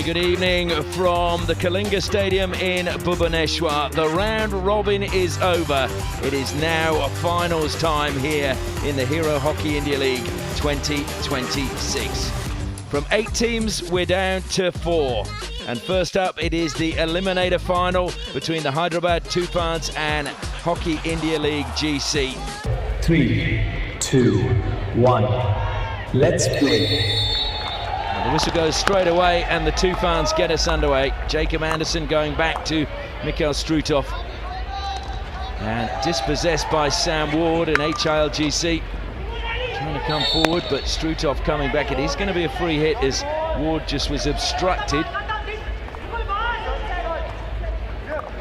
Very good evening from the Kalinga Stadium in Bhubaneswar. The round robin is over. It is now finals time here in the Hero Hockey India League 2026. From 8 teams, we're down to 4. And first up, it is the Eliminator final between the Hyderabad Toofans and Hockey India League GC. 3, 2, 1. Let's play. The whistle goes straight away and the Toofans get us underway. Jacob Anderson going back to Mikhail Strutov. And dispossessed by Sam Ward and HIL GC. Trying to come forward, but Strutov coming back. It is going to be a free hit as Ward just was obstructed.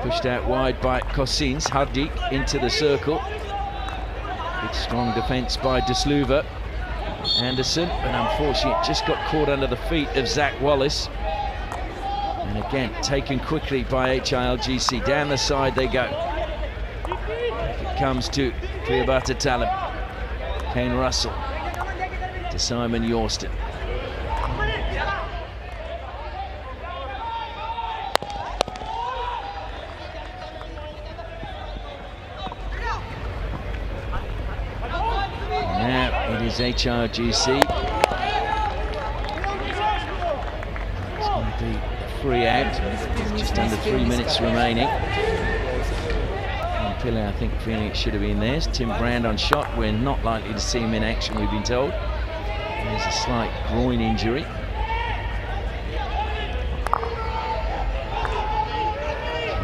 Pushed out wide by Cousins. Hardik into the circle. Big strong defence by Desluva. Anderson, but unfortunately just got caught under the feet of Zach Wallace. And again, taken quickly by HIL GC. Down the side they go. It comes to Priyabata Talam. Kane Russell to Simon Yorston. Now it is HIL GC. It's going to be a free out. Just under 3 minutes remaining. Pillay, I think, feeling it should have been theirs. Tim Brand on shot. We're not likely to see him in action, we've been told. There's a slight groin injury.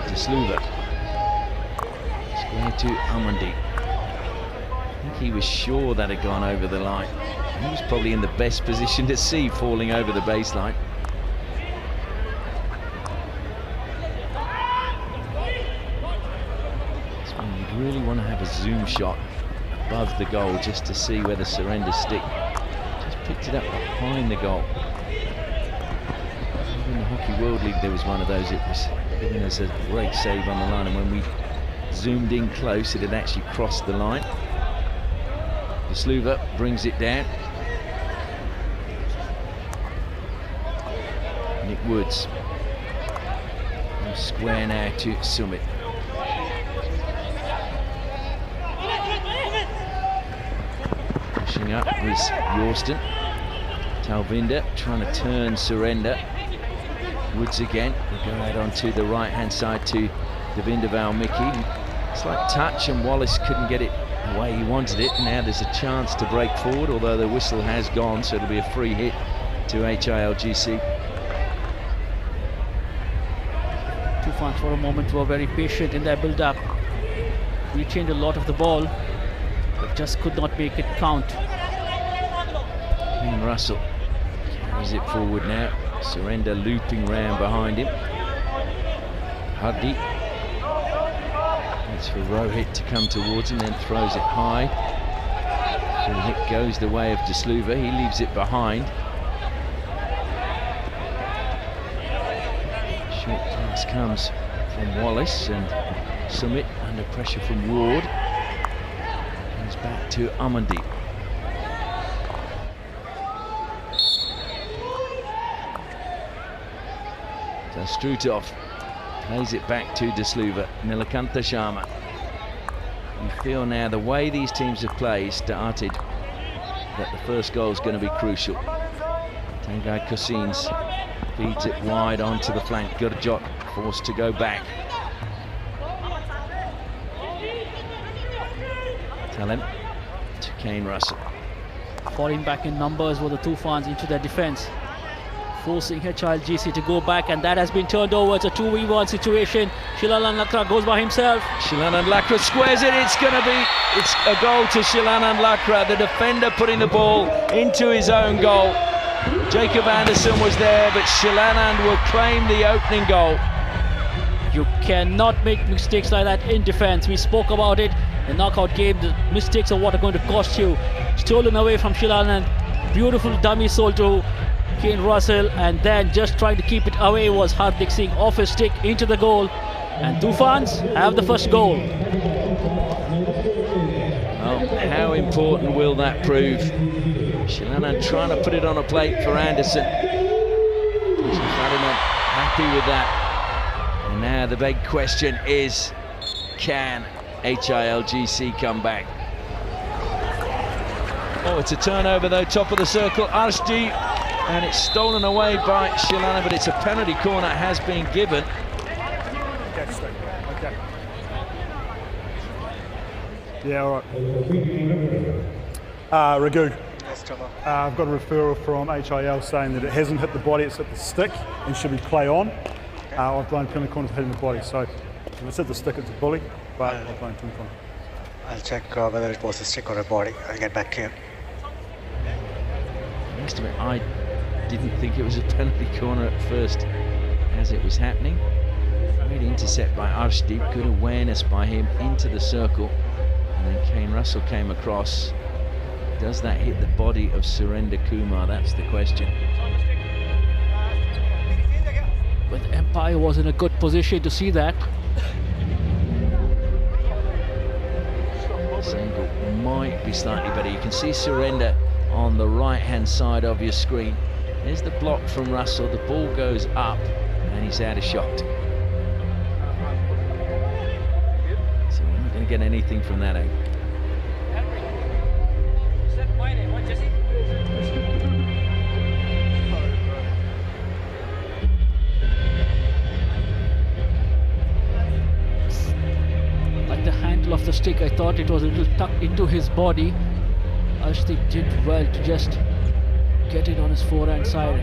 Desluva. Square to Amandeep. I think he was sure that had gone over the line. He was probably in the best position to see falling over the baseline. Really want to have a zoom shot above the goal just to see where the surrender stick just picked it up behind the goal. In the Hockey World League there was one of those. It was giving us a great save on the line, and when we zoomed in close it had actually crossed the line. Desluva brings it down. Nick Woods square now to Sumit. Up was Yorston. Talvinder trying to turn surrender. Woods again. We go out onto the right hand side to Devinder Valmiki. Slight touch and Wallace couldn't get it the way he wanted it. Now there's a chance to break forward, although the whistle has gone, so it'll be a free hit to HIL GC. Toofans for a moment were very patient in their build-up. Retained a lot of the ball, but just could not make it count. Kane Russell carries it forward now. Surrender looping round behind him. Huddy. That's for Rohit to come towards him, then throws it high. The hit goes the way of Desluva. He leaves it behind. Short pass comes from Wallace, and Sumit under pressure from Ward. Comes back to Amandeep. So Strutov plays it back to Desluva. Nilakantha Sharma. You feel now the way these teams have played started that the first goal is going to be crucial. Tanguy Cousins feeds it wide onto the flank. Gurjot forced to go back. Talent to Kane Russell. Falling back in numbers were the Toofans into their defense, forcing HIL GC to go back, and that has been turned over. It's a 2v1 situation. Shilanand Lakra goes by himself. Shilanand Lakra squares it. It's a goal to Shilanand Lakra, the defender putting the ball into his own goal. Jacob Anderson was there, but Shilanand will claim the opening goal. You cannot make mistakes like that in defense. We spoke about it in the knockout game. The mistakes are what are going to cost you. Stolen away from Shilanand. Beautiful dummy soul to Kane Russell, and then just trying to keep it away was Hardik Singh off his stick into the goal, and Toofans have the first goal. Well, how important will that prove? Shilanand trying to put it on a plate for Anderson. Hardiman happy with that. And now the big question is, can HIL GC come back? Oh, it's a turnover though, top of the circle, Arshdeep, and it's stolen away by Shilana, but it's a penalty corner has been given. Okay. Yeah, all right. Raghu. I've got a referral from HIL saying that it hasn't hit the body, it's hit the stick and should be play on. I've blown penalty corner for hitting the body, so if it's hit the stick, it's a bully, but I've blown penalty corner. I'll check whether it was a stick or a body. I'll get back to you. I must admit, I didn't think it was a penalty corner at first as it was happening. Great intercept by Arshdeep, good awareness by him into the circle, and then Kane Russell came across. Does that hit the body of Surrender Kumar? That's the question. But the Empire was in a good position to see that. This angle might be slightly better. You can see Surrender on the right-hand side of your screen. There's the block from Russell. The ball goes up, and he's out of shot. So we're not going to get anything from that angle. Like the handle of the stick, I thought it was a little tucked into his body. Arshdeep did well to just get it on his forehand side.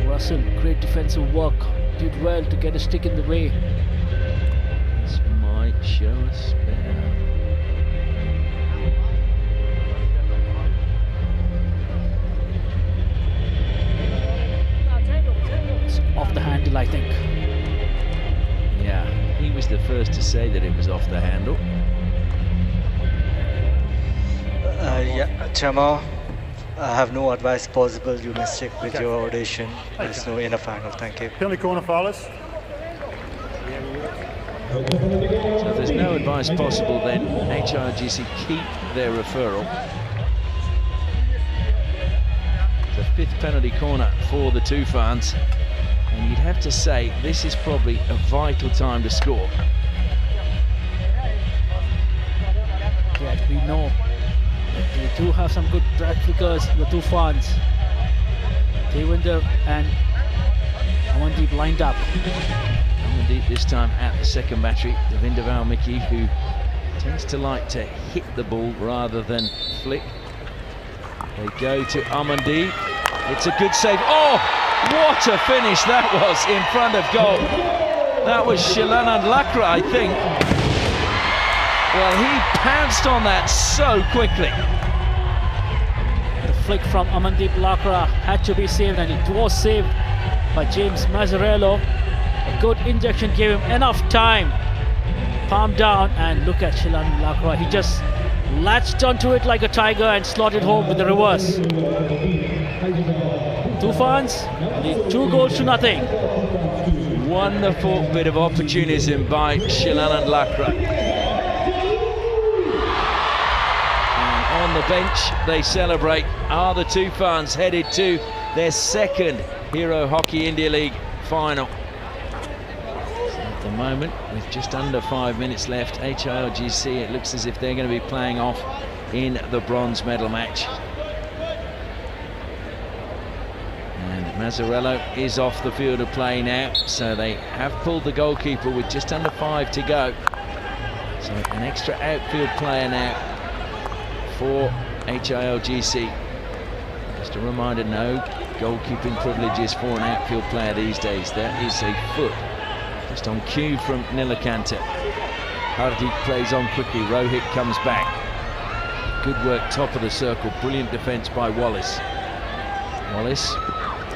Russell, great defensive work, did well to get a stick in the way. This might show a spare. It's off the handle, I think. Yeah, he was the first to say that it was off the handle. Yeah, Chama, I have no advice possible. You may stick with your audition. There's no enough angle. Thank you. Penalty corner, Fowlers. So if there's no advice possible, then HIL GC keep their referral. The fifth penalty corner for the Toofans, and you'd have to say this is probably a vital time to score. Yeah, we know they do have some good track figures, the Toofans. Devinder and Amandeep lined up. Amandeep this time at the second battery. Devinder Valmiki, who tends to like to hit the ball rather than flick. They go to Amandeep. It's a good save. Oh, what a finish that was in front of goal. That was Shilanand Lakra, I think. Well, he pounced on that so quickly. The flick from Amandeep Lakra had to be saved, and it was saved by James Mazzarello. A good injection gave him enough time. Palm down, and look at Shilanand Lakra. He just latched onto it like a tiger and slotted home with the reverse. Toofans lead 2 goals to nothing. Wonderful bit of opportunism by Shilanand Lakra. And on the bench they celebrate. Are the Toofans headed to their second Hero Hockey India League final? So at the moment, with just under 5 minutes left, HIL GC, it looks as if they're going to be playing off in the bronze medal match. Mazzarello is off the field of play now, so they have pulled the goalkeeper with just under 5 to go. So an extra outfield player now for HIL GC. Just a reminder, no goalkeeping privileges for an outfield player these days. There is a foot just on cue from Nilakanta. Hardik plays on quickly, Rohit comes back. Good work top of the circle, brilliant defence by Wallace. Wallace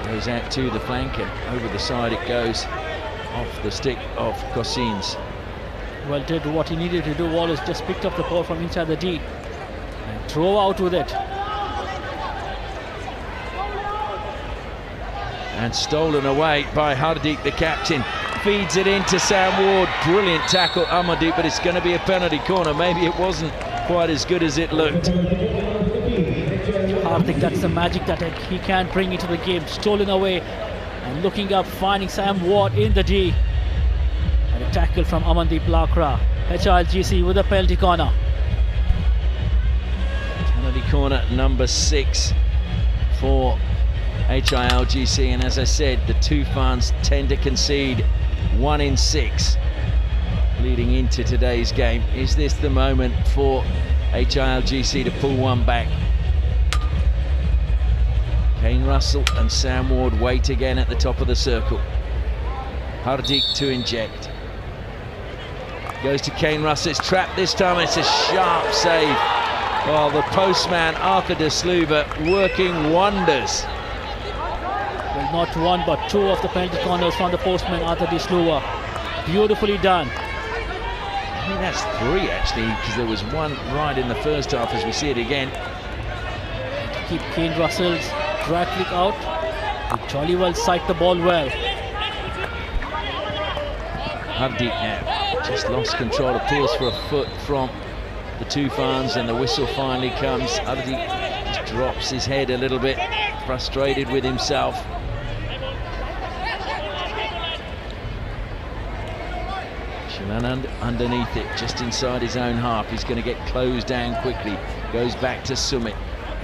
goes out to the flank, and over the side it goes off the stick of Cossins. Well, did what he needed to do. Wallace just picked up the ball from inside the D and drove out with it. And stolen away by Hardik, the captain. Feeds it into Sam Ward. Brilliant tackle, Amandeep, but it's going to be a penalty corner. Maybe it wasn't quite as good as it looked. Hardik, that's the magic that he can bring into the game. Stolen away and looking up, finding Sam Ward in the D. And a tackle from Amandeep Lakra. HIL GC with a penalty corner. Penalty corner number 6 for HIL GC, and as I said, the Toofans tend to concede 1 in 6 leading into today's game. Is this the moment for HIL GC to pull one back? Kane Russell and Sam Ward wait again at the top of the circle. Hardik to inject. Goes to Kane Russell, it's trapped this time, it's a sharp save. Well, the postman, Arthur De Sluva, working wonders. Well, not one but 2 of the penalty corners from the postman, Arthur De Sluva. Beautifully done. I think that's 3 actually, because there was 1 right in the first half as we see it again. To keep Kane Russell's drag flick out, he jolly well sight the ball well. Hardik now just lost control, appeals for a foot from the Toofans, and the whistle finally comes. Hardik just drops his head a little bit, frustrated with himself. Shilan underneath it, just inside his own half. He's going to get closed down quickly. Goes back to Sumit.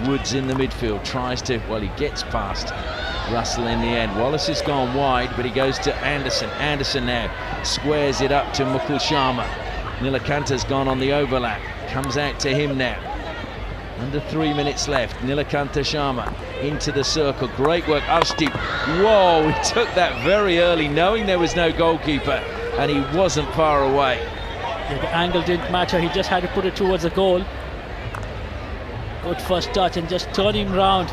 Woods in the midfield, tries to, well, he gets past Russell in the end. Wallace has gone wide, but he goes to Anderson. Anderson now squares it up to Mukul Sharma. Nilakanta's gone on the overlap. Comes out to him now. Under 3 minutes left. Nilakanta Sharma into the circle. Great work. Arshdeep. Whoa, he took that very early, knowing there was no goalkeeper, and he wasn't far away. Yeah, the angle didn't matter. He just had to put it towards the goal. Good first touch and just turn him round.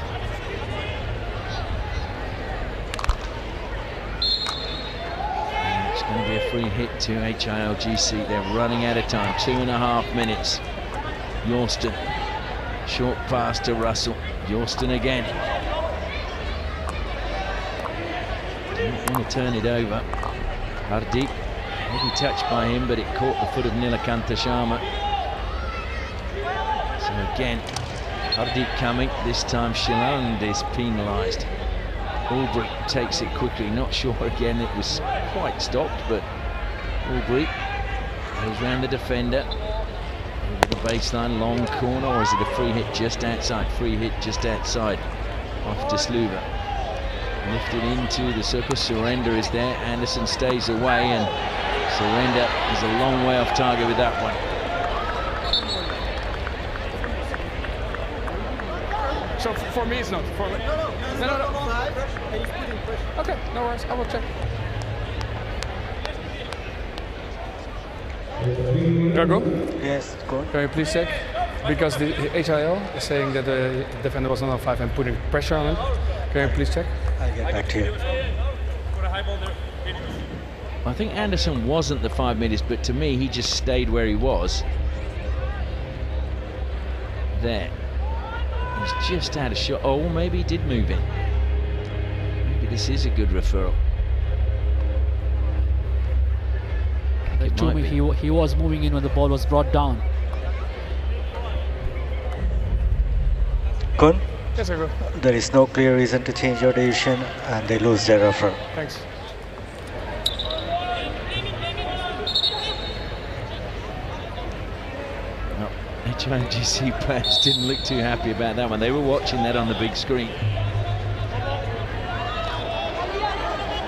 It's going to be a free hit to HIL GC. They're running out of time. 2.5 minutes. Yorston. Short pass to Russell. Yorston again. Didn't want to turn it over. Hardik. Maybe touched by him, but it caught the foot of Nilakanta Sharma. So again, Hardik coming. This time Shiland is penalised. Albury takes it quickly. Not sure again, it was quite stopped, but Albury goes round the defender. Over the baseline, long corner, or is it a free hit just outside? Free hit just outside off De Sluva. Lifted into the circle. Surrender is there. Anderson stays away, and Surrender is a long way off target with that one. So for me, it's not. For me. No. Okay, no worries. I will check. Can I go? Yes, go on. Can you please check? Because the HIL is saying that the defender was not on 5 and putting pressure on him. Can you please check? I'll get back to you. I think Anderson wasn't the 5 meters, but to me, he just stayed where he was. There. He's just had a shot. Oh, maybe he did move in. Maybe this is a good referral. To me, he was moving in when the ball was brought down. Kun, Yes, I go. there is no clear reason to change your decision, and they lose their referral. Thanks. HIL GC players didn't look too happy about that one. They were watching that on the big screen.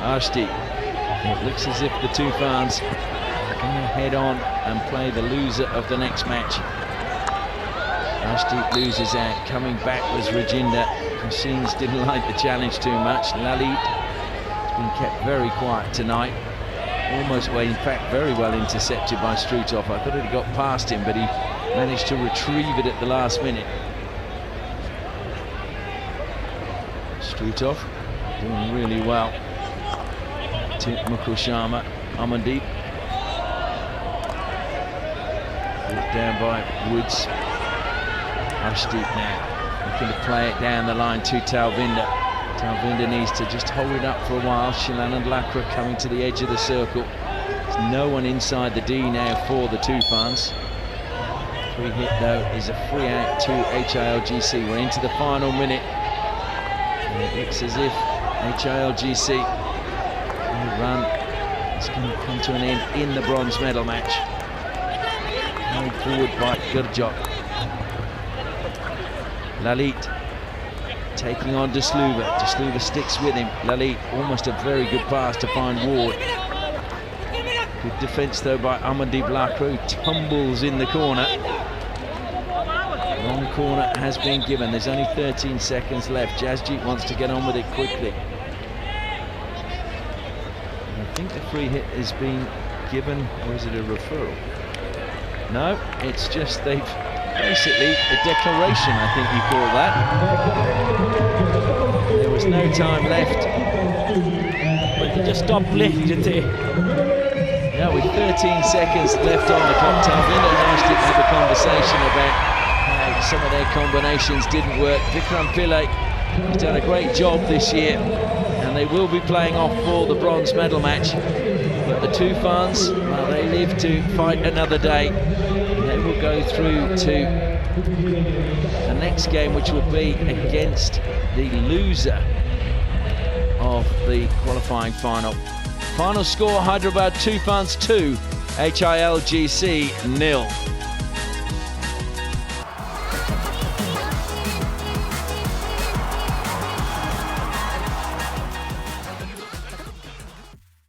Arshdeep. It looks as if the Toofans are going to head on and play the loser of the next match. Arshdeep loses out. Coming back was Rajinder. Cousins didn't like the challenge too much. Lalit has been kept very quiet tonight. Almost, well, in fact, very well intercepted by Strutov. I thought it got past him, but he managed to retrieve it at the last minute. Strutov doing really well. To Mukul Sharma. Amandeep. Brought down by Woods. Arshdeep now looking to play it down the line to Talvinder. Talvinder needs to just hold it up for a while. Shilan and Lakra coming to the edge of the circle. There's no one inside the D now for the Toofans. Free hit though is a free out to HIL GC. We're into the final minute. And it looks as if HIL GC run is going to come to an end in the bronze medal match. Carried forward by Gurjot. Lalit taking on Desluva. Desluva sticks with him. Lalit almost a very good pass to find Ward. Good defence though by Amandeep Lakra, who tumbles in the corner. Long corner has been given. There's only 13 seconds left. Jasjeet wants to get on with it quickly. I think the free hit has been given, or is it a referral? No, it's just they've basically a declaration, I think you call that. There was no time left. But they just stopped playing, didn't they? Yeah, with 13 seconds left on the clock, Talvinder and Ashtik have a conversation about how some of their combinations didn't work. Vikram Pillai has done a great job this year, and they will be playing off for the bronze medal match. But the Toofans, well, they live to fight another day. They will go through to the next game, which will be against the loser of the qualifying final. Final score, Hyderabad Toofans 2, HIL GC 0.